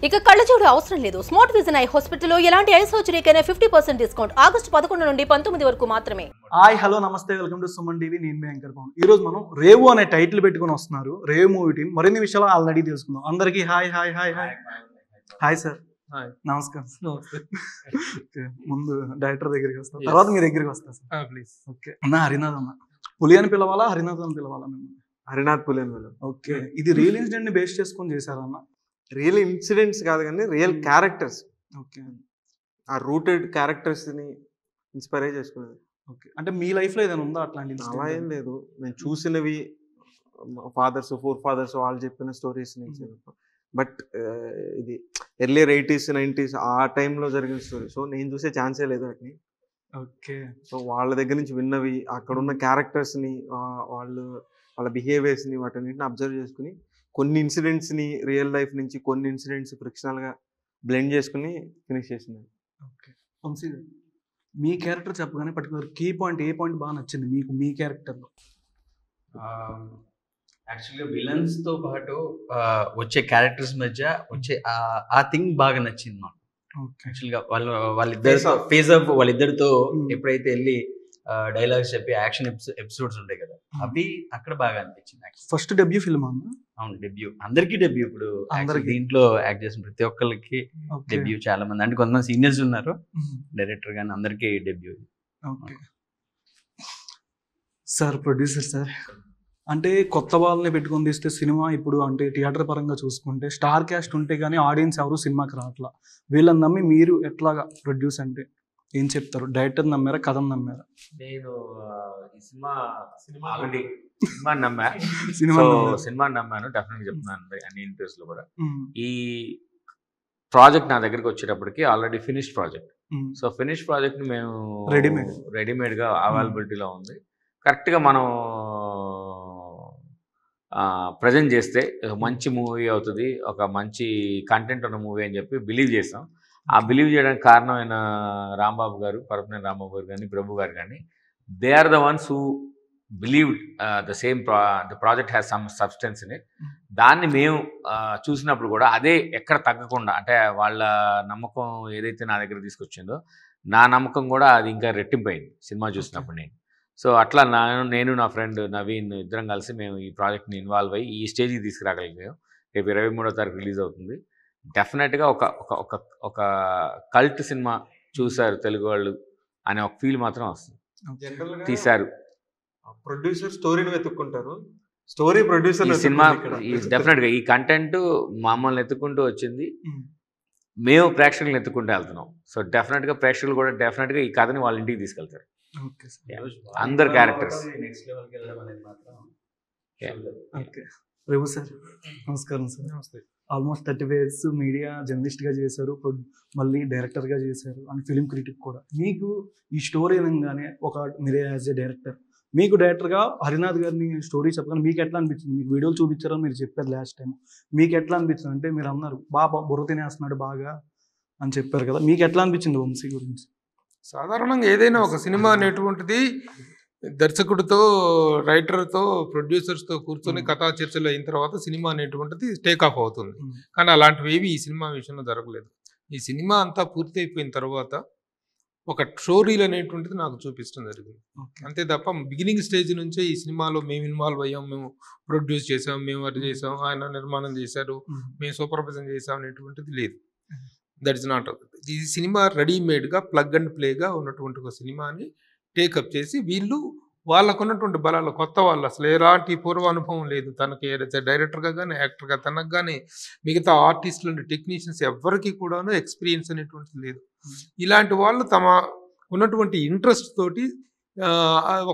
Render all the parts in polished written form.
ఇక కళ్ళజోడు అవసరం లేదు. స్మార్ట్ విజన్ ఐ హాస్పిటల్లో ఎలాంటి ఐ సర్జరీకైనా 50% డిస్కౌంట్. ఆగస్టు 11 నుండి 19 వరకు మాత్రమే. హాయ్ హలో నమస్తే, వెల్కమ్ టు సుమన్ టీవీ. నేను మీ యాంకర్ పవన్. ఈ రోజు మనం రేవు అనే టైటిల్ పెట్టుకుని వస్తున్నారు. రేవు మూవీ టీం మరిన్ని విషయాలు ఆల్రెడీ తెలుసుకుందాం. అందరికీ hi hi hi hi hi sir. నమస్కారం. ముందు డైరెక్టర్ దగ్గరికి వస్తాను, తర్వాత మీ దగ్గరికి వస్తా సార్. ప్లీజ్. ఓకే అన్న, హరినాథ్ అన్న. పులి అని పిలవాలా, హరినాథ్ అని పిలవాలా? మేము హరినాథ్ పులి అని పిలవాలి. ఓకే, ఇది రియల్ ఇన్సిడెంట్ ని బేస్ చేసుకొని చేశారన్న? రియల్ ఇన్సిడెంట్స్ కాదు కానీ రియల్ క్యారెక్టర్స్. ఓకే, ఆ రూటెడ్ క్యారెక్టర్స్ ని ఇన్స్పైర్ చేసుకునేది. ఓకే, అంటే మీ లైఫ్ లో ఏదైనా ఉందా అట్లాంటి? అలా ఏం లేదు, నేను చూసినవి ఫాదర్స్ ఫోర్ ఫాదర్స్ వాళ్ళు చెప్పిన స్టోరీస్ నుంచి. బట్ ఇది ఎర్లియర్ 80s 90s ఆ టైంలో జరిగిన స్టోరీ. సో నేను చూసే ఛాన్సే లేదు వాటిని. ఓకే, సో వాళ్ళ దగ్గర నుంచి విన్నవి, అక్కడ ఉన్న క్యారెక్టర్స్ని, వాళ్ళ బిహేవియర్స్ని, వాటన్నిటిని అబ్జర్వ్ చేసుకుని కొన్ని ఇన్సిడెంట్స్ని రియల్ లైఫ్ నుంచి కొన్ని ఇన్సిడెంట్స్ ఫ్రిక్షనల్గా బ్లెండ్ చేసుకుని ఫినిష్ చేసింది. ఓకే, వంశీ గారు మీ క్యారెక్టర్ చెప్పగానే పర్టికులర్ కీ పాయింట్ ఏ పాయింట్ బాగా నచ్చింది మీకు మీ క్యారెక్టర్లో? యాక్చువల్గా విలన్స్తో పాటు వచ్చే క్యారెక్టర్స్ మధ్య వచ్చే ఆ థింగ్ బాగా నచ్చింది మాకు. యాక్చువల్గా వాళ్ళిద్దరితో ఫేస్ ఆఫ్ వాళ్ళిద్దరితో ఎప్పుడైతే వెళ్ళి డైలాగ్స్ చెప్పి యాక్షన్ ఎపిసోడ్స్ ఉంటాయి కదా, అవి అక్కడ బాగా అనిపించింది. ఫస్ట్ డెబ్యూ ఫిల్మ్ అన్న? అవును, డెబ్యూ. అందరికీ డెబ్యూ. ఇప్పుడు దీంట్లో యాక్ట్ చేసిన ప్రతి ఒక్కరికి డెబ్యూ. చాలా మంది అంటే కొంతమంది సీనియర్స్ ఉన్నారు డైరెక్టర్ గానీ, అందరికీ debut. Okay sir, producer sir, అంటే కొత్త వాళ్ళని పెట్టుకొని తీస్తే సినిమా ఇప్పుడు అంటే థియేటర్ పరంగా చూసుకుంటే స్టార్ క్యాస్ట్ ఉంటే కానీ ఆడియన్స్ ఎవరు సినిమాకి రావట్లా. వీళ్ళని నమ్మి మీరు ఎట్లాగా ప్రొడ్యూస్ అంటే ఏం చెప్తారు? డైరెక్టర్ నమ్మారా, కథను నమ్మారా? నేను ఈ సినిమా నమ్మాను డెఫినెట్గా చెప్తున్నాను అన్ని ఇంటర్వ్యూస్ లో కూడా. ఈ ప్రాజెక్ట్ నా దగ్గరికి వచ్చేటప్పటికి already finished project. So finish project ని మేము రెడీమేడ్ గా అవైలబిలిటీలో ఉంది. కరెక్ట్ గా మనం ప్రజెంట్ చేస్తే మంచి మూవీ అవుతుంది, ఒక మంచి కంటెంట్ ఉన్న మూవీ అని చెప్పి బిలీవ్ చేస్తాం. ఆ బిలీవ్ చేయడానికి కారణమైన రాంబాబు గారు, పరపనేని రాంబాబు గారు కానీ, ప్రభు గారు కానీ, they are the ones who believed the project has some substance in it. దాన్ని మేము చూసినప్పుడు కూడా అదే ఎక్కడ తగ్గకుండా, అంటే వాళ్ళ నమ్మకం ఏదైతే నా దగ్గర తీసుకొచ్చిందో నా నమ్మకం కూడా అది ఇంకా రెట్టింపైంది సినిమా చూసినప్పుడు. సో అట్లా నేను నా ఫ్రెండ్ నవీన్ ఇద్దరం కలిసి మేము ఈ ప్రాజెక్ట్ని ఇన్వాల్వ్ అయ్యి ఈ స్టేజ్కి తీసుకురాగలిగాం. రేపు 23వ తారీఖు రిలీజ్ అవుతుంది. డెఫినెట్గా ఒక కల్ట్ సినిమా చూశారు తెలుగు వాళ్ళు అనే ఒక ఫీల్ మాత్రం వస్తుంది. తీశారు ప్రొడ్యూసర్ స్టోరీని వెతుక్కుంటారు, స్టోరీ ప్రొడ్యూసర్. ఈ సినిమా డెఫినెట్గా ఈ కంటెంట్ మమ్మల్ని ఎత్తుకుంటూ వచ్చింది, మేము ప్రేక్షకులను ఎత్తుకుంటూ వెళ్తున్నాం. సో డెఫినెట్గా ప్రేక్షకులు కూడా డెఫినెట్గా ఈ కథని వాళ్ళ ఇంటికి తీసుకెళ్తారు. అందరు క్యారెక్టర్స్ నెక్స్ట్ లెవెల్కి వెళ్ళడం అనేది మాత్రం. ఓకే, రేవు సార్ నమస్కారం సార్. నమస్తే. ఆల్మోస్ట్ 30 years మీడియా జర్నలిస్ట్గా చేశారు, మళ్ళీ డైరెక్టర్గా చేశారు అండ్ ఫిలిం క్రిటిక్ కూడా. మీకు ఈ స్టోరీ అనగానే మీరే యాజ్ ఏ డైరెక్టర్, మీకు డైరెక్టర్గా హరినాథ్ గారిని స్టోరీ చెప్పగానే మీకు ఎట్లా అనిపించింది? మీకు వీడియోలు చూపించారని మీరు చెప్పారు లాస్ట్ టైం. మీకు ఎట్లా అనిపించింది? అంటే మీరు అన్నారు బాగా బుర్ర తినేస్తున్నాడు బాగా అని చెప్పారు కదా, మీకు ఎట్లా అనిపించింది వంశీ గురించి? సాధారణంగా ఏదైనా ఒక సినిమా అనేటువంటిది దర్శకుడితో, రైటర్తో, ప్రొడ్యూసర్స్తో కూర్చొని కథా చర్చలు అయిన తర్వాత సినిమా అనేటువంటిది టేక్ ఆఫ్ అవుతుంది. కానీ అలాంటివి ఏవి ఈ సినిమా విషయంలో జరగలేదు. ఈ సినిమా అంతా పూర్తి అయిపోయిన తర్వాత ఒక స్టోరీలు అనేటువంటిది నాకు చూపించడం జరిగింది. అంతే తప్ప బిగినింగ్ స్టేజ్ నుంచే ఈ సినిమాలో మేము ఇన్వాల్వ్ అయ్యాం, మేము ప్రొడ్యూస్ చేసాం, మేము అది చేసాం, ఆయన నిర్మాణం చేశారు, మేము సూపర్వైజన్ చేసాం అనేటువంటిది లేదు. That is not. ఈ సినిమా రెడీమేడ్గా ప్లగ్ అండ్ ప్లేగా ఉన్నటువంటి ఒక సినిమాని టేకప్ చేసి వీళ్ళు వాళ్ళకున్నటువంటి బలాలు, కొత్త వాళ్ళు, అసలు ఎలాంటి పూర్వానుభవం లేదు తనకి, డైరెక్టర్గా కానీ యాక్టర్గా తనకు కానీ, మిగతా ఆర్టిస్టులు టెక్నీషియన్స్ ఎవరికి కూడాను ఎక్స్పీరియన్స్ అనేటువంటిది లేదు. ఇలాంటి వాళ్ళు తమ ఉన్నటువంటి ఇంట్రెస్ట్ తోటి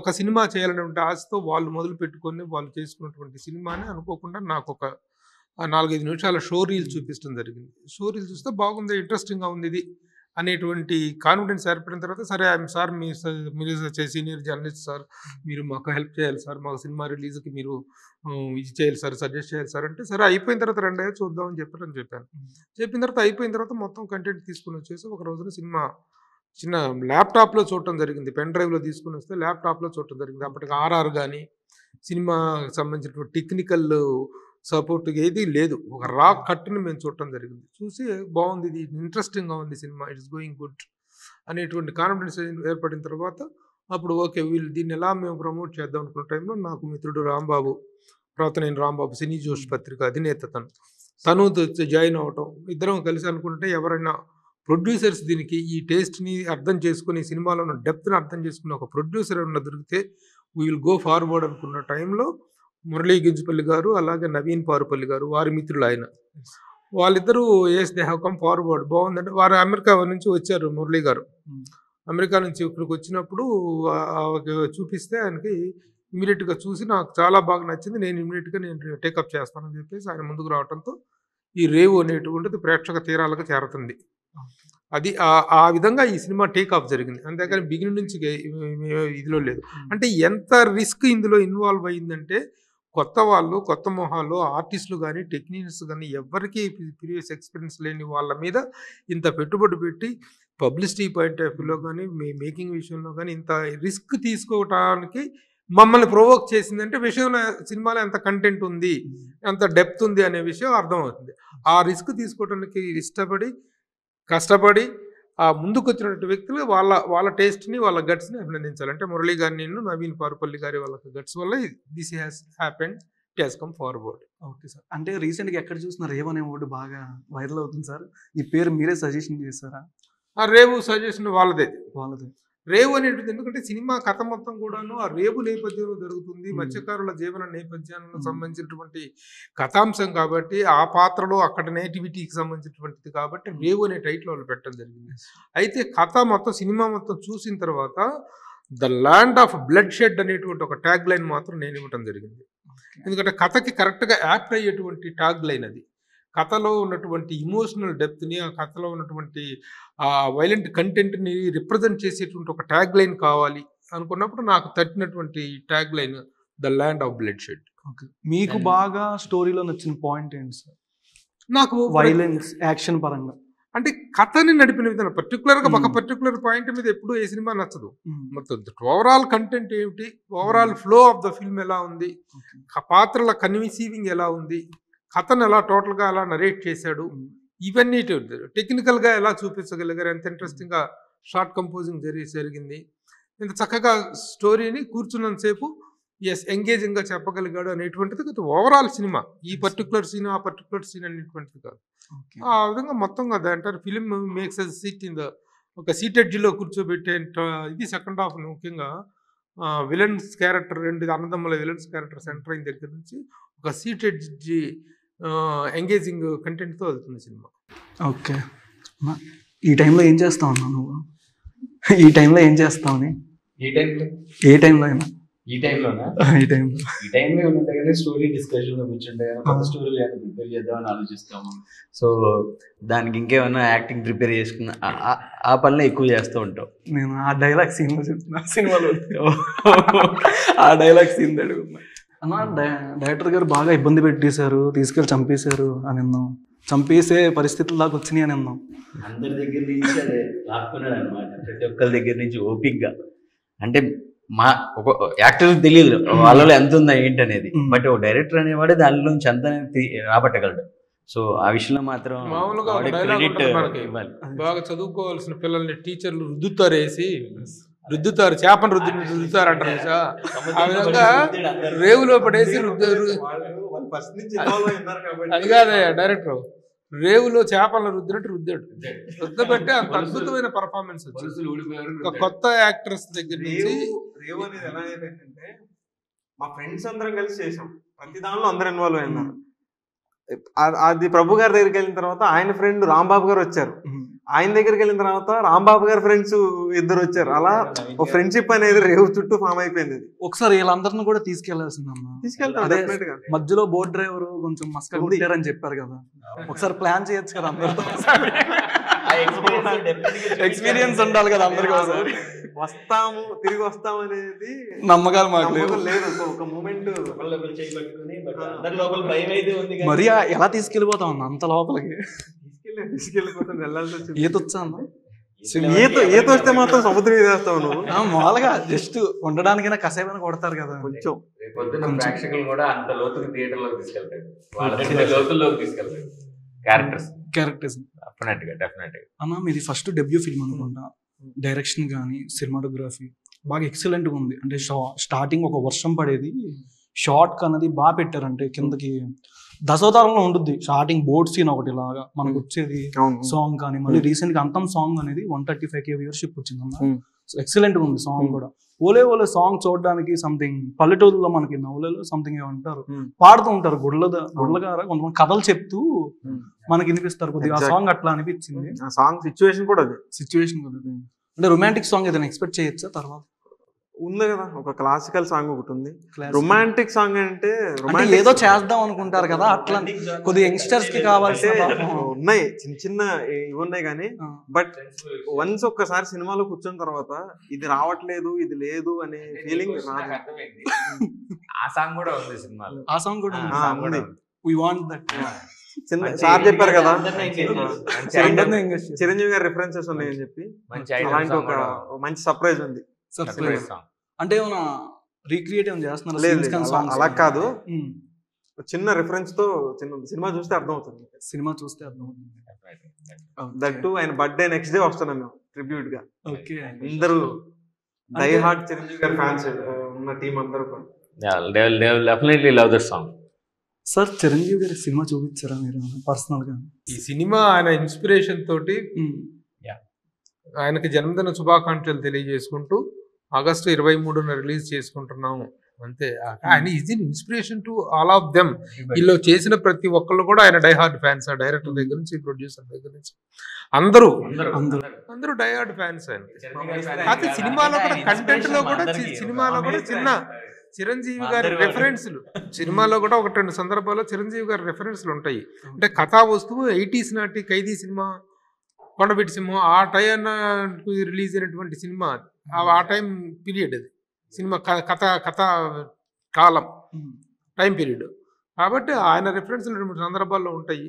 ఒక సినిమా చేయాలనేటువంటి ఆశతో వాళ్ళు మొదలు పెట్టుకొని వాళ్ళు చేసుకున్నటువంటి సినిమాని అనుకోకుండా నాకు ఒక 4-5 నిమిషాల షో రీల్ చూపించడం జరిగింది. షో రీల్ చూస్తే బాగుంది, ఇంట్రెస్టింగ్గా ఉంది ఇది అనేటువంటి కాన్ఫిడెన్స్ ఏర్పడిన తర్వాత, సరే ఐఎమ్ సార్, మీరు సీనియర్ జర్నలిస్ట్ సార్, మీరు మాకు హెల్ప్ చేయాలి సార్, మాకు సినిమా రిలీజ్కి మీరు ఇది చేయాలి సార్, సజెస్ట్ చేయాలి సార్ అంటే, సరే అయిపోయిన తర్వాత 2 years చూద్దామని చెప్పాను. చెప్పిన తర్వాత అయిపోయిన తర్వాత మొత్తం కంటెంట్ తీసుకుని వచ్చేసి ఒక రోజున సినిమా చిన్న ల్యాప్టాప్లో చూడటం జరిగింది. పెన్ డ్రైవ్లో తీసుకుని వస్తే ల్యాప్టాప్లో చూడటం జరిగింది. అప్పటికి ఆర్ఆర్ కానీ సినిమా సంబంధించినటువంటి టెక్నికల్ సపోర్ట్ ఏది లేదు. ఒక రా కట్ని మేము చూడటం జరిగింది. చూసి బాగుంది, ఇది ఇంట్రెస్టింగ్గా ఉంది సినిమా, ఇట్స్ గోయింగ్ గుడ్ అనేటువంటి కాన్ఫిడెన్స్ ఏర్పడిన తర్వాత అప్పుడు ఓకే వీళ్ళు దీన్ని ఎలా మేము ప్రమోట్ చేద్దాం అనుకున్న టైంలో నాకు మిత్రుడు రాంబాబు, తర్వాత నేను రాంబాబు సినీ జోష్ పత్రిక అధినేత తను జాయిన్ అవ్వటం, ఇద్దరం కలిసి అనుకుంటే ఎవరైనా ప్రొడ్యూసర్స్ దీనికి ఈ టేస్ట్ని అర్థం చేసుకుని సినిమాలో ఉన్న డెప్త్ని అర్థం చేసుకుని ఒక ప్రొడ్యూసర్ ఏమన్నా దొరికితే వీ విల్ గో ఫార్వర్డ్ అనుకున్న టైంలో మురళీ గింజపల్లి గారు అలాగే నవీన్ పారుపల్లి గారు వారి మిత్రులు ఆయన వాళ్ళిద్దరూ yes they have come forward బాగుందంటే వారు అమెరికా నుంచి వచ్చారు. మురళీ గారు అమెరికా నుంచి ఇక్కడికి వచ్చినప్పుడు చూపిస్తే ఆయనకి ఇమీడియట్గా చూసి నాకు చాలా బాగా నచ్చింది, నేను ఇమీడియట్గా నేను టేకప్ చేస్తానని చెప్పేసి ఆయన ముందుకు రావడంతో ఈ రేవు అనేటువంటిది ప్రేక్షక తీరాలకు చేరుతుంది. అది ఆ విధంగా ఈ సినిమా టేకాఫ్ జరిగింది. అంతేకాని బిగినింగ్ నుంచి ఇదిలో లేదు. అంటే ఎంత రిస్క్ ఇందులో ఇన్వాల్వ్ అయ్యిందంటే కొత్త వాళ్ళు, కొత్త మొహాలు, ఆర్టిస్టులు కానీ టెక్నీషియన్స్ కానీ ఎవరికి ప్రీవియస్ ఎక్స్పీరియన్స్ లేని వాళ్ళ మీద ఇంత పెట్టుబడి పెట్టి పబ్లిసిటీ పాయింట్ ఆఫ్ వ్యూలో కానీ మేకింగ్ విషయంలో కానీ ఇంత రిస్క్ తీసుకోవటానికి మమ్మల్ని ప్రొవోక్ చేసిందంటే విషయంలో సినిమాలో ఎంత కంటెంట్ ఉంది, ఎంత డెప్త్ ఉంది అనే విషయం అర్థమవుతుంది. ఆ రిస్క్ తీసుకోవడానికి ఇష్టపడి కష్టపడి ఆ ముందుకు వచ్చినటువంటి వ్యక్తులు వాళ్ళ టేస్ట్ని వాళ్ళ గట్స్ని అభినందించాలి. అంటే మురళీ గారిని, నేను నవీన్ పారుపల్లి గారి వాళ్ళ గట్స్ వల్ల this has happened, it has come forward. Okay sir. అంటే రీసెంట్గా ఎక్కడ చూసిన రేవ్ అనే వర్డ్ బాగా వైరల్ అవుతుంది సార్. ఈ పేరు మీరే సజెషన్ చేస్తారా? ఆ రేవు సజెషన్ వాళ్ళదే. రేవు అనేటిది ఎందుకంటే సినిమా కథ మొత్తం కూడాను ఆ రేవు నేపథ్యంలో జరుగుతుంది, మత్స్యకారుల జీవన నేపథ్యానికి సంబంధించినటువంటి కథాంశం కాబట్టి ఆ పాత్రలో అక్కడ నేటివిటీకి సంబంధించినటువంటిది కాబట్టి రేవు అనే టైటిల్ వాళ్ళు పెట్టడం జరిగింది. అయితే కథ మొత్తం సినిమా మొత్తం చూసిన తర్వాత the land of blood shed అనేటువంటి ఒక ట్యాగ్ లైన్ మాత్రం నేను ఇవ్వటం జరిగింది. ఎందుకంటే కథకి కరెక్ట్గా యాప్ట్ అయ్యేటువంటి ట్యాగ్ లైన్ అది. కథలో ఉన్నటువంటి ఇమోషనల్ డెప్త్ని, ఆ కథలో ఉన్నటువంటి ఆ వైలెంట్ కంటెంట్ని రిప్రజెంట్ చేసేటువంటి ఒక ట్యాగ్ లైన్ కావాలి అనుకున్నప్పుడు నాకు తట్టినటువంటి tag line the land of bloodshed. మీకు బాగా స్టోరీలో నచ్చిన పాయింట్ ఏంటి సార్? నాకు వైలెన్స్, యాక్షన్ పరంగా అంటే కథని నడిపిన విధానం పర్టికులర్గా ఒక పర్టికులర్ పాయింట్ మీద ఎప్పుడు ఏ సినిమా నచ్చదు. మొత్తం ఓవరాల్ కంటెంట్ ఏమిటి, overall flow of the film ఎలా ఉంది, పాత్రల కన్సీవింగ్ ఎలా ఉంది, కథను ఎలా టోటల్గా ఎలా నరేట్ చేశాడు, ఇవన్నీ టెక్నికల్గా ఎలా చూపించగలిగారు, ఎంత ఇంట్రెస్టింగ్గా షార్ట్ కంపోజింగ్ జరిగింది, ఇంత చక్కగా స్టోరీని కూర్చున్నంతసేపు ఎంగేజింగ్గా చెప్పగలిగాడు అనేటువంటిది ఓవరాల్ సినిమా. ఈ పర్టికులర్ సీన్ ఆ పర్టికులర్ సీన్ అనేటువంటిది కాదు. ఆ విధంగా మొత్తంగా అంటారు film makes us sit in the ఒక సీటెడ్జ్లో కూర్చోబెట్టే ఇది సెకండ్ హాఫ్. ముఖ్యంగా విలన్స్ క్యారెక్టర్, రెండు అన్నదమ్ముల విలన్స్ క్యారెక్టర్ సెంటర్ అయిన దగ్గర నుంచి ఒక సీటెడ్జ్ ఎంగేజింగ్ కంటెంట్తో వెళ్తుంది సినిమా. ఓకే. ఈ టైంలో ఏం చేస్తావు అన్నా నువ్వు? ఈ టైంలో ఏం చేస్తావని? ఏ టైంలో అయినా? ఈ టైంలోనా? ఈ టైంలో ఏముంటాయి, స్టోరీ డిస్కషన్ కూర్చుంటే కొత్త స్టోరీ ప్రిపేర్ చేద్దామని ఆలోచిస్తాము. సో దానికి ఇంకేమైనా యాక్టింగ్ ప్రిపేర్ చేసుకున్న ఆ పనులు ఎక్కువ చేస్తూ ఉంటాం. నేను ఆ డైలాగ్ సీన్లో చెప్తున్నా, సినిమాలో ఆ డైలాగ్ సీన్ అడుగుతున్నా. అన్న డైరెక్టర్ గారు బాగా ఇబ్బంది పెట్టేశారు, తీసుకెళ్ళి చంపేశారు అని అన్నాం, చంపేసే పరిస్థితుల దాకా వచ్చినాయి అని అన్నాం. అందరి దగ్గర నుంచి అదే లాక్కున్నాడు అనమాట, ప్రతి ఒక్కరి దగ్గర నుంచి ఓపిక్గా. అంటే మా ఒక యాక్టర్ తెలియదు వాళ్ళలో ఎంత ఉందా ఏంటనేది, బట్ ఒక డైరెక్టర్ అనేవాడు దానిలో నుంచి అంత రాబట్టగలడు. సో ఆ విషయంలో మాత్రం మామూలుగా బాగా చదువుకోవాల్సిన పిల్లల్ని టీచర్లు రుద్దుతారు, చేపను రుద్దుతారు అంటారు. ఆ విధంగా రేవులో పడేసి అది కాదే డైరెక్టర్, రేవులో చేపలను రుద్దినట్టు రుద్దబెట్టి అంత అద్భుతమైన పర్ఫార్మెన్స్ వచ్చింది. కొత్త యాక్టర్స్ దగ్గర నుంచి రేవు అనేది ఎలా అయిందంటే మా ఫ్రెండ్స్ అందరం కలిసి చేసాం, ప్రతి దానిలో అందరూ ఇన్వాల్వ్ అయినారు. అది ప్రభు గారి దగ్గరికి వెళ్ళిన తర్వాత ఆయన ఫ్రెండ్ రాంబాబు గారు వచ్చారు, ఆయన దగ్గరికి వెళ్ళిన తర్వాత రాంబాబు గారి ఫ్రెండ్స్ ఇద్దరు వచ్చారు. అలా ఒక ఫ్రెండ్షిప్ అనేది రేవు చుట్టూ ఫామ్ అయిపోయింది. ఒకసారి వీళ్ళందరినీ కూడా తీసుకెళ్లాల్సిందమ్మా. మధ్యలో బోట్ డ్రైవర్ కొంచెం మస్కా కొట్టారని చెప్పారు కదా, ఒకసారి ప్లాన్ చేయొచ్చు కదా అందరితో. ఎక్స్పీరియన్స్ ఉండాలి కదా అందరికీ. వస్తాము తిరిగి వస్తాము అనేది నమ్మకాలు మాకు లేదు. ఒక మూమెంట్ మరి ఎలా తీసుకెళ్ళిపోతాం అన్న అంత లోపలికి? తీసుకెళ్ళిపోతాం, వెళ్ళాల్సి వచ్చింది. ఈత వచ్చా అన్న? ఈత వస్తే మాత్రం సముద్రం వేస్తావు నువ్వు. మామూలుగా జస్ట్ ఉండడానికైనా కసేమైనా కొడతారు కదా కొంచెం. పొద్దున్న ప్రేక్షకులు కూడా అంత లోతుకి థియేటర్లోకి తీసుకెళ్తారు, వాళ్ళ లోతుల్లోకి తీసుకెళ్తారు క్యారెక్టర్స్. డెఫినెట్గా. అన్న మీది ఫస్ట్ డెబ్యూ ఫిల్మ్ అనుకుంటా, డైరెక్షన్ కానీ సినిమాటోగ్రఫీ బాగా ఎక్సలెంట్గా ఉంది. అంటే స్టార్టింగ్ ఒక వర్షం పడేది, షార్ట్ అన్నది బాగా పెట్టారంటే కిందకి దశవతారంలో ఉంటుంది. స్టార్టింగ్ బోట్ సీన్ ఒకటి లాగా మనకు వచ్చేది సాంగ్ కానీ, మళ్ళీ రీసెంట్ గా అంతం సాంగ్ అనేది 135K వ్యూవర్షిప్ వచ్చింది అన్న. ఎక్సలెంట్ గా ఉంది సాంగ్ కూడా. ఓలే ఓలే సాంగ్ చూడడానికి సంథింగ్ పల్లెటూరులో మనకి నవ్వులలో సంథింగ్ ఏమంటారు పాడుతూ ఉంటారు, గుడ్లగార కొంతమంది కథలు చెప్తూ మనకి వినిపిస్తారు కొద్దిగా. ఆ సాంగ్ అట్లా అనిపించింది. సాంగ్ సిచ్యువేషన్ కూడా అది సిచ్యువేషన్ కూడా. అంటే రొమాంటిక్ సాంగ్ ఏదైనా ఎక్స్పెక్ట్ చేయొచ్చా తర్వాత? ఉంది కదా, ఒక క్లాసికల్ సాంగ్ ఒకటి ఉంది. రొమాంటిక్ సాంగ్ అంటే ఏదో చేద్దాం అనుకుంటారు కదా, అట్లా కొద్దిగా యంగ్స్టర్స్ కి కావాల్సి ఉన్నాయి, చిన్న చిన్న ఇవి ఉన్నాయి కానీ, బట్ వన్స్ ఒక్కసారి సినిమాలో కూర్చున్న తర్వాత ఇది రావట్లేదు, ఇది లేదు అనే ఫీలింగ్ రాదు. ఆ సాంగ్ కూడా ఉంది సినిమాలో. ఆ సాంగ్ కూడా ఉంది. We want that. సార్ చెప్పారు కదా చిరంజీవి గారి రిఫరెన్సెస్ ఉన్నాయని చెప్పి, అలాంటి ఒక మంచి సర్ప్రైజ్ ఉంది. అంటే ఏమైనా రీక్రియేట్ ఏమైనా చేస్తున్నారు? లేదు అలా కాదు, చిన్న రిఫరెన్స్ తో సినిమా చూస్తే అర్థం అవుతుంది. దట్ టు ఆయన బర్త్డే నెక్స్ట్ డే వస్తున్నాం మేము ట్రిబ్యూట్ గా. అందరూ డై హార్ట్ చిరంజీవి గారి ఫ్యాన్స్ ఉన్న టీం అందరూ definitely love this song. Sir Chiranjeevi గారి సినిమా చూపించారా మీరు పర్సనల్ గా? ఈ సినిమా ఆయన ఇన్స్పిరేషన్ తోటి ఆయనకి జన్మదిన శుభాకాంక్షలు తెలియజేసుకుంటూ ఆగస్టు 23న రిలీజ్ చేసుకుంటున్నాము అంతే. ఆయన is in inspiration to all of them. వీళ్ళు చేసిన ప్రతి ఒక్కళ్ళు కూడా ఆయన డైహార్డ్ ఫ్యాన్స్. ఆ డైరెక్టర్ దగ్గర నుంచి ప్రొడ్యూసర్ దగ్గర నుంచి అందరూ డైహార్డ్ ఫ్యాన్స్ ఆయన. అయితే సినిమాలో కూడా కంటెంట్ లో కూడా సినిమాలో కూడా చిన్న చిరంజీవి గారి రెఫరెన్స్లు, సినిమాలో కూడా 1-2 సందర్భాల్లో చిరంజీవి గారి రెఫరెన్స్లు ఉంటాయి. అంటే కథా వస్తువు 80s నాటి ఖైదీ సినిమా, కొండబెట్టి సింహం, ఆ టైం రిలీజ్ అయినటువంటి సినిమా, ఆ టైం పీరియడ్ అది సినిమా కథ కాలం టైం పీరియడ్. కాబట్టి ఆయన రెఫరెన్స్లు 2-3 సందర్భాల్లో ఉంటాయి.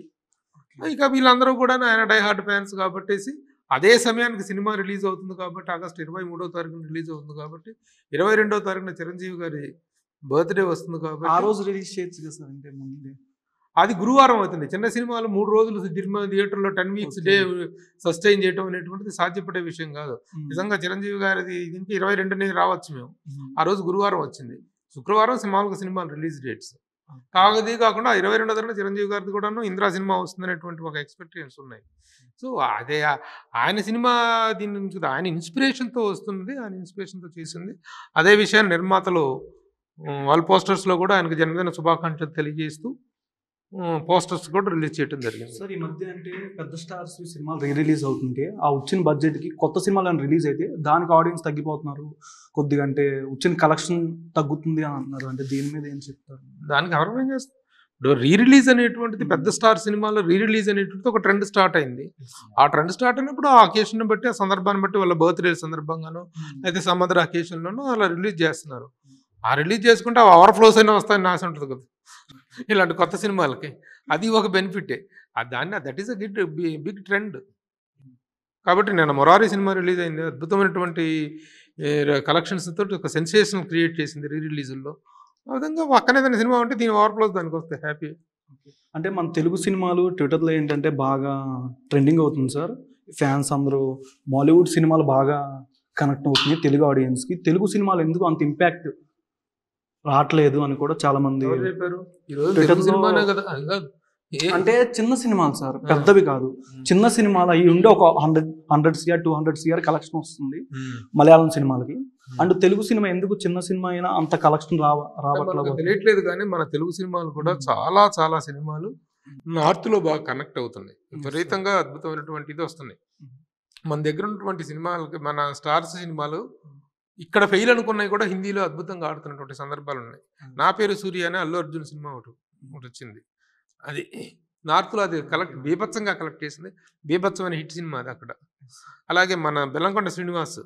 ఇక వీళ్ళందరూ కూడా ఆయన డైహార్డ్ ఫ్యాన్స్ కాబట్టేసి అదే సమయానికి సినిమా రిలీజ్ అవుతుంది కాబట్టి, ఆగస్టు 23వ తారీఖున రిలీజ్ అవుతుంది కాబట్టి, 22వ తారీఖున చిరంజీవి గారి బర్త్డే వస్తుంది కాబట్టి ఆ రోజు రిలీజ్ చేయొచ్చు కదా సార్. అంటే ముందే అది గురువారం అవుతుంది. చిన్న సినిమాలు 3 రోజులు థియేటర్లో 10 వీక్స్ డే సస్టైన్ చేయడం అనేటువంటిది సాధ్యపడే విషయం కాదు. నిజంగా చిరంజీవి గారిది ఇంక 22నే రావచ్చు మేము. ఆ రోజు గురువారం వచ్చింది. శుక్రవారం మామూలుగా సినిమాలు రిలీజ్ డేట్స్ కాకుండా 22వ తారీఖున చిరంజీవి గారిది కూడాను ఇంద్రా సినిమా వస్తుంది అనేటువంటి ఒక ఎక్స్పెక్టేషన్స్ ఉన్నాయి. సో అదే ఆయన సినిమా దీని నుంచి ఆయన ఇన్స్పిరేషన్తో వస్తుంది, ఆయన ఇన్స్పిరేషన్తో చేసింది. అదే విషయాన్ని నిర్మాతలు వాల్ పోస్టర్స్లో కూడా ఆయనకు జన్మదిన శుభాకాంక్షలు తెలియజేస్తూ పోస్టర్స్ కూడా రిలీజ్ చేయడం జరిగింది. సార్ ఈ మధ్య అంటే పెద్ద స్టార్స్ సినిమాలు రిలీజ్ అవుతుంటే ఆ వచ్చిన బడ్జెట్కి కొత్త సినిమాలు రిలీజ్ అయితే దానికి ఆడియన్స్ తగ్గిపోతున్నారు కొద్దిగా, అంటే వచ్చిన కలెక్షన్ తగ్గుతుంది అని అంటున్నారు. అంటే దీని మీద ఏం చెప్తారు? దానికి ఎవరు ఏం చేస్తారు? ఇప్పుడు రిలీజ్ అనేటువంటిది పెద్ద స్టార్ సినిమాలో రిలీజ్ అనేటువంటిది ఒక ట్రెండ్ స్టార్ట్ అయింది. ఆ ట్రెండ్ స్టార్ట్ అయినప్పుడు ఆ అకేషన్ బట్టి, ఆ సందర్భాన్ని బట్టి, వాళ్ళ బర్త్డే సందర్భంగానో అయితే సమ్ అదర్ అకేషన్లోనో అలా రిలీజ్ చేస్తున్నారు. ఆ రిలీజ్ చేసుకుంటే ఆ ఓవర్ఫ్లోస్ అయినా వస్తాయని ఆశ ఉంటుంది కదా ఇలాంటి కొత్త సినిమాలకి. అది ఒక బెనిఫిటే. That is a big trend. కాబట్టి నేను మొరారి సినిమా రిలీజ్ అయింది, అద్భుతమైనటువంటి కలెక్షన్స్ తోటి ఒక సెన్సేషన్ క్రియేట్ చేసింది రిలీజుల్లో. ఆ విధంగా పక్కనేదైనా సినిమా ఉంటే దీని ఓవర్ఫ్లోస్ దానికి వస్తాయి హ్యాపీ. అంటే మన తెలుగు సినిమాలు ట్విట్టర్లో ఏంటంటే బాగా ట్రెండింగ్ అవుతుంది సార్. ఫ్యాన్స్ అందరూ బాలీవుడ్ సినిమాలు బాగా కనెక్ట్ అవుతుంది తెలుగు ఆడియన్స్కి. తెలుగు సినిమాలు ఎందుకు అంత ఇంపాక్ట్ రావట్లేదు అని కూడా చాలా మంది చెప్పారు. అంటే చిన్న సినిమాలు సార్, పెద్దవి కాదు, చిన్న సినిమాలు అవి ఉండే ఒక 100 CR 200 CR కలెక్షన్ వస్తుంది మలయాళం సినిమాలకి. అండ్ తెలుగు సినిమా ఎందుకు చిన్న సినిమా అయినా అంత కలెక్షన్ రావట్లేదు తెలియట్లేదు. కానీ మన తెలుగు సినిమాలు కూడా చాలా చాలా సినిమాలు నార్త్ లో బాగా కనెక్ట్ అవుతున్నాయి. విపరీతంగా అద్భుతమైనటువంటి ఇది వస్తున్నాయి. మన దగ్గర ఉన్నటువంటి సినిమాలకి, మన స్టార్స్ సినిమాలు ఇక్కడ ఫెయిల్ అనుకున్నాయి కూడా హిందీలో అద్భుతంగా ఆడుతున్నటువంటి సందర్భాలు ఉన్నాయి. నా పేరు సూర్య అనే అల్లు అర్జున్ సినిమా ఒకటి వచ్చింది. అది నార్త్లో అది బీభత్సంగా కలెక్ట్ చేసింది. బీభత్సమైన హిట్ సినిమా అది అక్కడ. అలాగే మన బెల్లంకొండ శ్రీనివాస్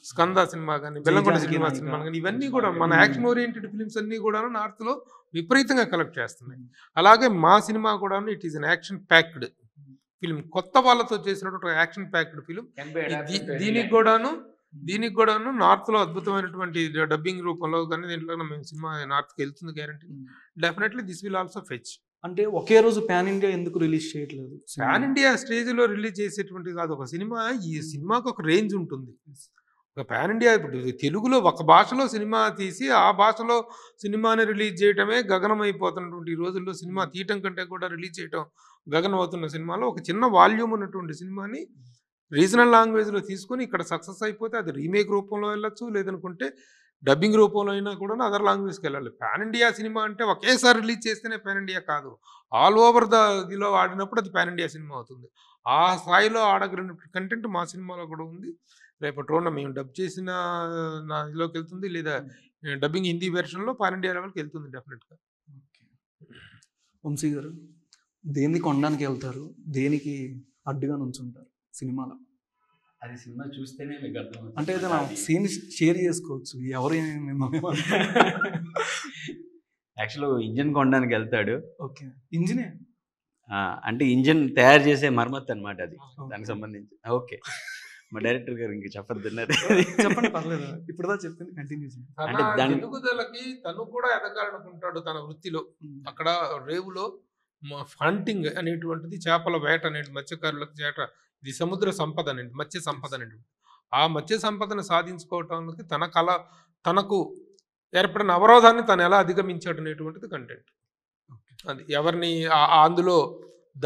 స్కంద సినిమా కానీ, బెల్లంకొండ శ్రీనివాస్ సినిమా కానీ, ఇవన్నీ కూడా మన యాక్షన్ ఓరియంటెడ్ ఫిల్మ్స్ అన్నీ కూడా నార్త్లో విపరీతంగా కలెక్ట్ చేస్తున్నాయి. అలాగే మా సినిమా కూడా it is an action packed film. కొత్త వాళ్ళతో చేసినటువంటి యాక్షన్ ప్యాక్డ్ ఫిల్మ్. దీనికి కూడాను దీనికి కూడాను నార్త్లో అద్భుతమైనటువంటి డబ్బింగ్ రూపంలో కానీ దీంట్లో మేము సినిమా నార్త్కి వెళ్తుంది guarantee. Definitely this will also fetch. అంటే ఒకే రోజు పాన్ ఇండియా ఎందుకు రిలీజ్ చేయట్లేదు? పాన్ ఇండియా స్టేజ్లో రిలీజ్ చేసేటువంటి కాదు ఒక సినిమా. ఈ సినిమాకి ఒక రేంజ్ ఉంటుంది. ఒక పాన్ ఇండియా ఇప్పుడు తెలుగులో ఒక భాషలో సినిమా తీసి ఆ భాషలో సినిమాని రిలీజ్ చేయటమే గగనం అయిపోతున్నటువంటి ఈ రోజుల్లో సినిమా తీయటం కంటే కూడా రిలీజ్ చేయటం గగనం అవుతున్న సినిమాలో ఒక చిన్న వాల్యూమ్ ఉన్నటువంటి సినిమాని రీజనల్ లాంగ్వేజ్లో తీసుకొని ఇక్కడ సక్సెస్ అయిపోతే అది రీమేక్ రూపంలో వెళ్ళొచ్చు, లేదనుకుంటే డబ్బింగ్ రూపంలో అయినా కూడా అదర్ లాంగ్వేజ్కి వెళ్ళాలి. పాన్ ఇండియా సినిమా అంటే ఒకేసారి రిలీజ్ చేస్తేనే పాన్ ఇండియా కాదు, ఆల్ ఓవర్ ఇదిలో ఆడినప్పుడు అది పాన్ ఇండియా సినిమా అవుతుంది. ఆ స్థాయిలో ఆడగలిగిన కంటెంట్ మా సినిమాలో కూడా ఉంది. రేపటి రోజున మేము డబ్ చేసిన నా ఇదిలోకి వెళ్తుంది, లేదా డబ్బింగ్ హిందీ వెర్షన్లో పాన్ ఇండియా లెవెల్కి వెళ్తుంది డెఫినెట్గా. వంశీ గారు దేన్ని కొనడానికి వెళ్తారు, దేనికి అడ్డుగా నుంచుంటారు సినిమాలో? అది సినిమా చూస్తేనే మీకు అర్థం. అంటే ఏదైనా సీన్ షేర్ చేసుకోవచ్చు, ఎవరు యాక్చువల్గా ఇంజన్ కొనడానికి వెళ్తాడు. ఓకే, ఇంజినే అంటే ఇంజన్ తయారు చేసే మరమ్మత్ అనమాట అది, దానికి సంబంధించి. ఓకే, మా డైరెక్టర్ గారు ఇంక చెప్పొద్దున్నారు. చెప్పండి, పర్లేదు. ఇప్పుడు చెప్పింది కంటిన్యూ చేయండి. అంటే దాని ఎదుగుదలకి తను కూడా ఎదగాలనుకుంటాడు తన వృత్తిలో. అక్కడ రేవులో హంటింగ్ అనేటువంటిది, చేపల వేట అనేది మత్స్యకారులకు చేట, ఇది సముద్ర సంపద అనేది, మత్స్య సంపద అనేటువంటి ఆ మత్స్య సంపదను సాధించుకోవటానికి తన కళ, తనకు ఏర్పడిన అవరోధాన్ని తను ఎలా అధిగమించాడు అనేటువంటిది కంటెంట్. అది ఎవరిని అందులో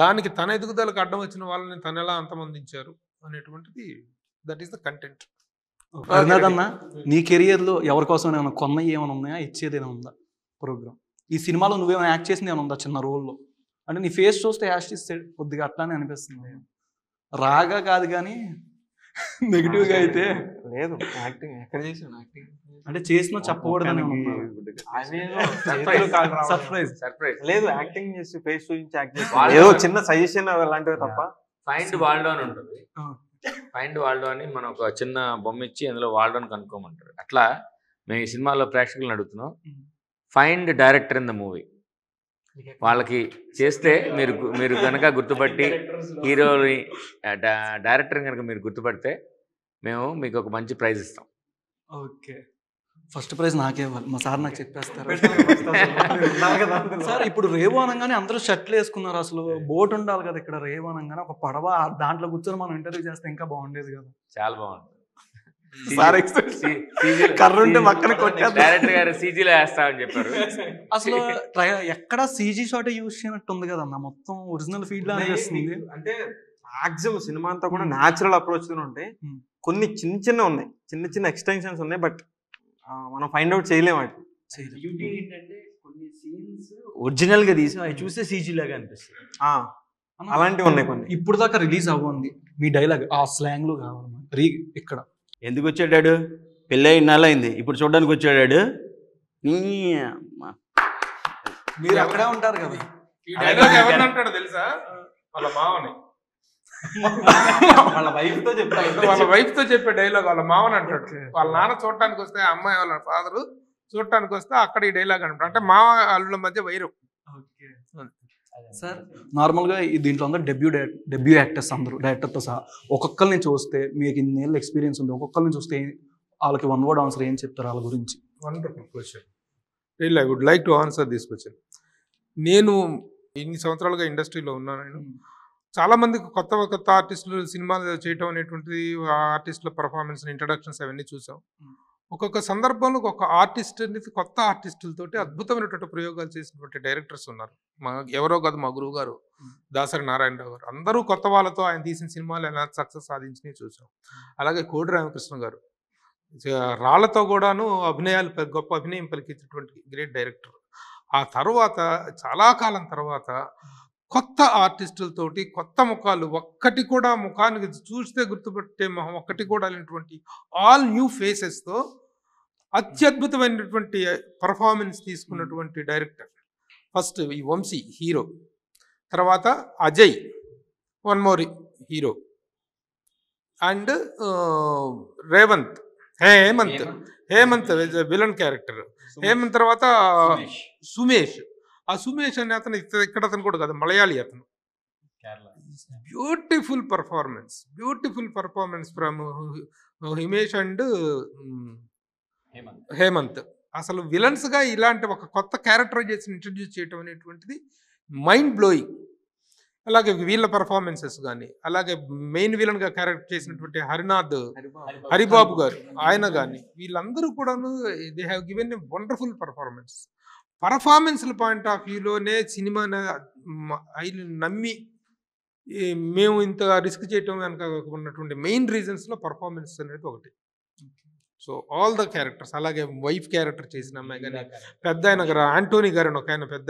దానికి తన ఎదుగుదలకు అడ్డం వచ్చిన వాళ్ళని తను ఎలా అంతమొందించారు అనేటువంటిది, దట్ ఈస్ ద కంటెంట్. అన్నా, నీ కెరియర్లో ఎవరి కోసం ఏమైనా కొన్నవి ఏమైనా ఉన్నాయా, ఇచ్చేది ఏమైనా ఉందా ప్రోగ్రామ్? ఈ సినిమాలో నువ్వేమైనా యాక్ట్ చేసింది ఏమైనా ఉందా చిన్న రోల్లో? అంటే నీ ఫేస్ చూస్తే యాక్ట్ కొద్దిగా అట్లానే అనిపిస్తుంది, రాగా కాదు కానీ నెగిటివ్గా అయితే లేదు. యాక్టింగ్ ఎక్కడ చేసాను? యాక్టింగ్ అంటే చేసినా చెప్పకూడదని సర్ప్రైజ్ లేదు. యాక్టింగ్ చేసి ఫేస్ చూపించి యాక్ట్ చేసి ఏదో చిన్న సజెషన్ అలాంటివి తప్ప. ఫైండ్ వాల్డో అని ఉంటుంది. ఫైండ్ వాల్డో అని మనం ఒక చిన్న బొమ్మ ఇచ్చి అందులో వాల్డోని కనుక్కోమంటారు. అట్లా మేము ఈ సినిమాలో ప్రేక్షకులను అడుగుతున్నాం, find director in the movie. వాళ్ళకి చేస్తే మీరు కనుక గుర్తుపట్టి హీరోని డైరెక్టర్ కనుక మీరు గుర్తుపడితే మేము మీకు ఒక మంచి ప్రైజ్ ఇస్తాం. ఓకే, ఫస్ట్ ప్రైజ్ నాకే ఇవ్వాలి, మా సార్ నాకు చెప్పేస్తారు. సార్ ఇప్పుడు రేవు అనగానే అందరూ షర్ట్లు వేసుకున్నారు, అసలు బోట్ ఉండాలి కదా ఇక్కడ. రేవు అనగానే ఒక పడవ, దాంట్లో కూర్చొని మనం ఇంటర్వ్యూ చేస్తే ఇంకా బాగుండేది కదా. చాలా బాగుంటుంది. కర్రుంటే పక్కన డైరెక్టర్ గారు సీజీలో వేస్తామని చెప్పారు. అసలు ఎక్కడ సీజీ షాట్ యూజ్ చేయనట్టు ఉంది కదన్న, మొత్తం ఒరిజినల్ ఫీల్డ్ లో అనిపిస్తుంది. అంటే మాక్సిమం సినిమా అంతా కూడా న్యాచురల్ అప్రోచ్ తో ఉంటాయి. కొన్ని చిన్న చిన్న ఉన్నాయి, చిన్న చిన్న ఎక్స్టెన్షన్స్ ఉన్నాయి, బట్ మనం ఫైండ్ అవుట్ చేయలేము. బ్యూటీ ఏంటంటే కొన్ని సీన్స్ ఒరిజినల్ గా తీసి అవి చూస్తే సీజీ లాగా అనిపిస్తుంది. అలాంటివి ఉన్నాయి కొన్ని. ఇప్పుడు దాకా రిలీజ్ అవ్వండి మీ డైలాగ్ ఆ స్లాంగ్ లో కావాలి. ఇక్కడ ఎందుకు వచ్చాడాడు, పెళ్ళై నెలైంది, ఇప్పుడు చూడడానికి వచ్చాడాడు. మీరు అక్కడే ఉంటారు కదా. ఈ డైలాగ్ ఎవరిని అంటాడు తెలుసా? వాళ్ళ మామని, వాళ్ళ వైఫ్ తో చెప్తాడు. వాళ్ళ వైఫ్ తో చెప్పే డైలాగ్ వాళ్ళ మామని అంటాడు. వాళ్ళ నాన్న చూడటానికి వస్తే, అమ్మాయి వాళ్ళ ఫాదరు చూడటానికి వస్తే అక్కడ ఈ డైలాగ్ అంటాడు. అంటే మామ అల్లుల మధ్య వైరం. సార్ నార్మల్గా దీంట్లో అందరూ డెబ్యూ యాక్టర్స్ అందరూ, డైరెక్టర్తో సహా. ఒక్కొక్కరిని చూస్తే మీకు ఇన్నేళ్ళ ఎక్స్పీరియన్స్ ఉంది, ఒక్కొక్కరిని చూస్తే వాళ్ళకి వన్ వర్డ్ ఆన్సర్ ఏం చెప్తారు వాళ్ళ గురించి? Wonderful question. Really I would like to answer this question. నేను ఇన్ని సంవత్సరాలుగా ఇండస్ట్రీలో ఉన్నాను. నేను చాలామంది కొత్త ఆర్టిస్టులు సినిమాలు చేయటం అనేటువంటిది, ఆర్టిస్టుల పర్ఫార్మెన్స్, ఇంట్రడక్షన్స్ అవన్నీ చూసాం. ఒక్కొక్క సందర్భంలో ఒక ఆర్టిస్ట్ అనేది కొత్త ఆర్టిస్టులతోటి అద్భుతమైనటువంటి ప్రయోగాలు చేసినటువంటి డైరెక్టర్స్ ఉన్నారు. ఎవరో కాదు, మా గురువు గారు దాసరి నారాయణరావు గారు. అందరూ కొత్త వాళ్ళతో ఆయన తీసిన సినిమాలు ఎలా సక్సెస్ సాధించినవి చూసాం. అలాగే కోడి రామకృష్ణ గారు రాళ్లతో కూడాను గొప్ప అభినయం పలికించినటువంటి గ్రేట్ డైరెక్టర్. ఆ తర్వాత చాలా కాలం తర్వాత కొత్త ఆర్టిస్టులతోటి కొత్త ముఖాలు, ఒక్కటి కూడా ముఖానికి చూస్తే గుర్తుపెట్టే మొహం ఒక్కటి కూడా లేనటువంటి ఆల్ న్యూ ఫేసెస్తో అత్యద్భుతమైనటువంటి పర్ఫార్మెన్స్ తీసుకున్నటువంటి డైరెక్టర్. ఫస్ట్ ఈ వంశీ హీరో, తర్వాత Ajay one more hero, and Hemant villain character. Hemant తర్వాత సుమేష్. ఆ సుమేష్ అనే అతను ఇక్కడ అతను కూడా కాదు, మలయాళీ అతను. Beautiful performance from Himesh and Hemant. అసలు విలన్స్గా ఇలాంటి ఒక కొత్త క్యారెక్టరైజేషన్ ఇంట్రడ్యూస్ చేయడం అనేటువంటిది మైండ్ బ్లోయింగ్. అలాగే వీళ్ళ పర్ఫార్మెన్సెస్ కానీ, అలాగే మెయిన్ విలన్గా క్యారెక్టర్ చేసినటువంటి హరిబాబు గారు ఆయన కానీ, వీళ్ళందరూ కూడాను they have given a wonderful పర్ఫార్మెన్స్ల పాయింట్ ఆఫ్ వ్యూలోనే సినిమా నమ్మి మేము ఇంత రిస్క్ చేయటం కనుక ఉన్నటువంటి మెయిన్ రీజన్స్లో పర్ఫార్మెన్స్ అనేది ఒకటి. సో ఆల్ ద క్యారెక్టర్స్, అలాగే వైఫ్ క్యారెక్టర్ చేసిన అమ్మాయి కానీ, పెద్ద ఆయన గారు ఆంటోనీ గారు అని ఒక ఆయన పెద్ద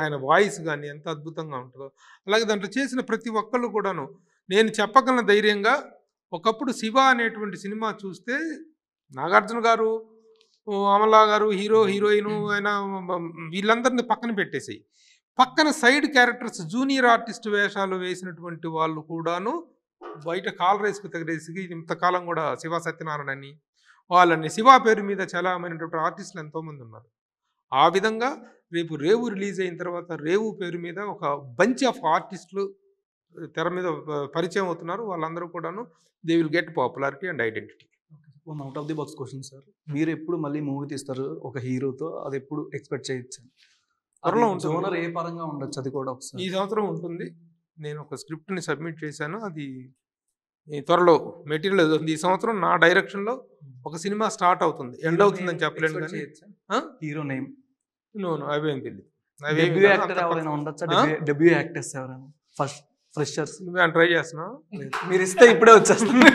ఆయన వాయిస్ కానీ ఎంత అద్భుతంగా ఉంటుందో, అలాగే దాంట్లో చేసిన ప్రతి ఒక్కళ్ళు కూడాను నేను చెప్పగలను ధైర్యంగా. ఒకప్పుడు శివ అనేటువంటి సినిమా చూస్తే నాగార్జున గారు, అమలా గారు, హీరోయిన్ ఆయన వీళ్ళందరినీ పక్కన పెట్టేసాయి. పక్కన సైడ్ క్యారెక్టర్స్ జూనియర్ ఆర్టిస్ట్ వేషాలు వేసినటువంటి వాళ్ళు కూడాను బయట కాల్ రేసుకు తగిలేసి ఇంతకాలం కూడా శివ సత్యనారాయణ అని వాళ్ళని శివ పేరు మీద చాలా అయినటువంటి ఆర్టిస్టులు ఎంతోమంది ఉన్నారు. ఆ విధంగా రేపు రేవు రిలీజ్ అయిన తర్వాత రేవు పేరు మీద ఒక బంచ్ ఆఫ్ ఆర్టిస్టులు తెర మీద పరిచయం అవుతున్నారు. వాళ్ళందరూ కూడాను they will get popularity and identity. One out of the box question sir, మీరు ఎప్పుడు మళ్ళీ మూవీ తీస్తారు ఒక హీరోతో, అది ఎప్పుడు ఎక్స్పెక్ట్ చేయొచ్చు? త్వరలో ఉంటుంది. జోనర్ ఏ పరంగా ఉండొచ్చు అది కూడా ఒకసారి? ఈ సంవత్సరం ఉంటుంది. నేను ఒక స్క్రిప్ట్ని సబ్మిట్ చేశాను, అది త్వరలో మెటీరియల్ అవుతుంది. ఈ సంవత్సరం నా డైరెక్షన్లో ఒక సినిమా స్టార్ట్ అవుతుంది. ఎండ్ అవుతుందని చెప్పలేను కానీ హీరో నేమ్ అవేం తెలియదు. డెబ్యూ యాక్టర్స్ ఎవరైనా ఫస్ట్ ఫ్రెషర్స్ నువ్వేమైనా ట్రై చేస్తున్నావు? మీరు ఇస్తే ఇప్పుడే వచ్చేస్తుంది.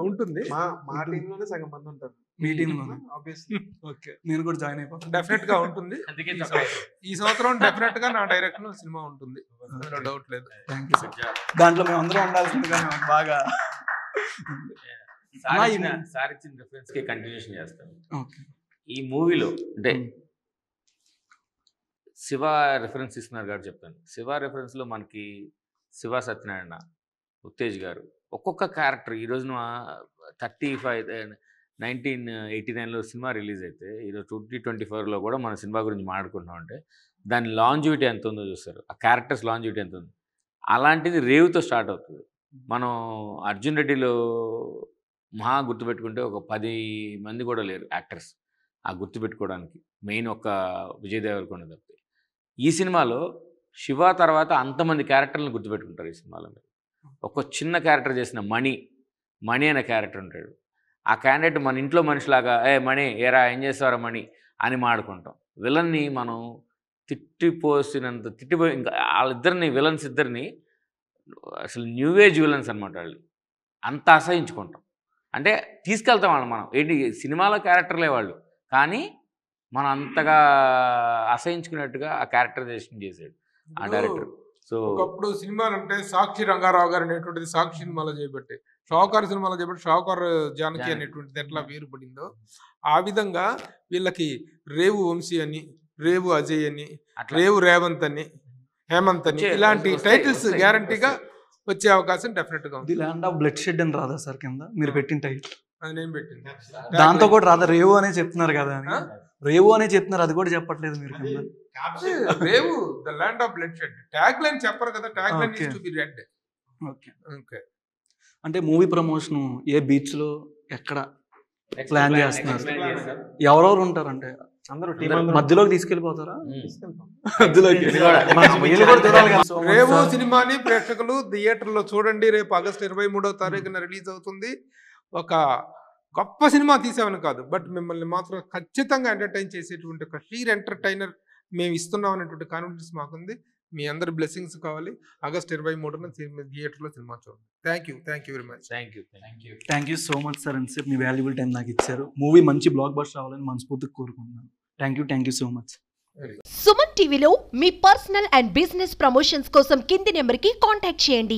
ఉంటుంది. మా టీంలోనే సగం మంది ఉంటారు. మీ టీంలోనే? ఓకే, నేను కూడా జాయిన్ అయిపోతాను. డెఫినెట్ గా ఉంటుంది. ఈ సంవత్సరం డెఫినెట్ గా నా డైరెక్షన్ సినిమా ఉంటుంది, డౌట్ లేదు. Thank you sir. దాంట్లో మేము అందరం ఉండాల్సింది కానీ బాగా సార్ ఇచ్చిన రిఫరెన్స్ కి కంటిన్యూషన్ చేస్తాను. ఈ మూవీలో అంటే శివ రిఫరెన్స్ ఇస్తున్నారు కాబట్టి చెప్తాను. శివ రిఫరెన్స్ లో మనకి శివ సత్యనారాయణ, ఉత్తేజ్ గారు ఒక్కొక్క క్యారెక్టర్ ఈ రోజున 1989లో సినిమా రిలీజ్ అయితే ఈరోజు 2024లో కూడా మన సినిమా గురించి మాట్లాడుకుంటున్నాం అంటే దాని లాంజివిటీ ఎంత ఉందో చూస్తారు. ఆ క్యారెక్టర్స్ లాంజివిటీ ఎంత ఉంది. అలాంటిది రేవుతో స్టార్ట్ అవుతుంది. మనం అర్జున్ రెడ్డిలో మహా గుర్తుపెట్టుకుంటే ఒక 10 మంది కూడా లేరు యాక్టర్స్ ఆ గుర్తుపెట్టుకోవడానికి. మెయిన్ ఒక విజయ్ దేవరకొండ తప్పి ఈ సినిమాలో శివ తర్వాత అంతమంది క్యారెక్టర్లను గుర్తుపెట్టుకుంటారు ఈ సినిమాలో. ఒక చిన్న క్యారెక్టర్ చేసిన మణి అనే క్యారెక్టర్ ఉంటాడు. ఆ క్యాండిడేట్ మన ఇంట్లో మనిషిలాగా మణి ఏరా ఏం చేస్తారా మణి అని మాడుకుంటాం. విలన్ని మనం తిట్టిపోసినంత తిట్టిపోయి ఇంకా వాళ్ళిద్దరిని విలన్స్ ఇద్దరిని అసలు న్యూ ఏజ్ విలన్స్ అనమాట. వాళ్ళు అంత అసహించుకుంటాం. అంటే తీసుకెళ్తాం వాళ్ళు మనం ఏంటి సినిమాలో క్యారెక్టర్లే వాళ్ళు, కానీ మనం అంతగా అసహించుకున్నట్టుగా ఆ క్యారెక్టరైజేషన్ చేశాడు ఆ డైరెక్టర్. సో ఒకప్పుడు సినిమాలు అంటే సాక్షి రంగారావు గారు అనేటువంటిది సాక్షి సినిమాలో చేపట్టే, షావుకారు సినిమాలో చేపట్టి షావుకారు జానకి అనేటువంటిది ఎట్లా వేరుపడిందో ఆ విధంగా వీళ్ళకి రేవు వంశీ అని, రేవు అజయ్ అని, రేవు రేవంత్ అని, హేమంత్ అని ఇలాంటి టైటిల్స్ గ్యారంటీగా వచ్చే అవకాశం డెఫినెట్ గా ఉంది. The land of blood shed అని రాదా సార్ కింద మీరు పెట్టిన టైటిల్? అది నేను పెట్టింది. దాంతో కూడా రాదా? రేవు అనే చెప్తున్నారు కదా అని. రేవు అనే చెప్తున్నారు, అది కూడా చెప్పట్లేదు మీరు కింద. రేవు the land of bloodshed tag line చెప్పరు కదా. Tag line is to be read. Okay okay. అంటే మూవీ ప్రమోషన్ ఏ బీచ్ లో ఎక్కడ ప్లాన్ చేస్తున్నారు? ఎవరెవరు ఉంటారంటే అందరూ మధ్యలోకి తీసుకెళ్ళిపోతారా? రేవు సినిమాని ప్రేక్షకులు థియేటర్ లో చూడండి. రేపు ఆగస్టు 23వ తారీఖున రిలీజ్ అవుతుంది. ఒక గొప్ప సినిమా తీసామని కాదు, బట్ మిమ్మల్ని మాత్రం ఖచ్చితంగా ఎంటర్టైన్ చేసేటువంటి ఒక షీర్ ఎంటర్టైనర్ మేము ఇస్తున్నాం అనేటువంటి కాన్ఫిడెన్స్ మాకుంది. మీ అందరి బ్లెస్సింగ్స్ కావాలి. ఆగస్టు 23న థియేటర్లో సినిమా చూడండి. Thank you very much. Thank you so much sir. And me valuable time నాకు ఇచ్చారు. మూవీ మంచి బ్లాక్ బస్టర్ అవ్వాలని మనస్ఫూర్తిగా కోరుకుంటున్నాను. Thank you so much. Suman టీవీలో మీ పర్సనల్ అండ్ బిజినెస్ ప్రమోషన్స్ కోసం కింది నెంబర్కి కాంటాక్ట్ చేయండి.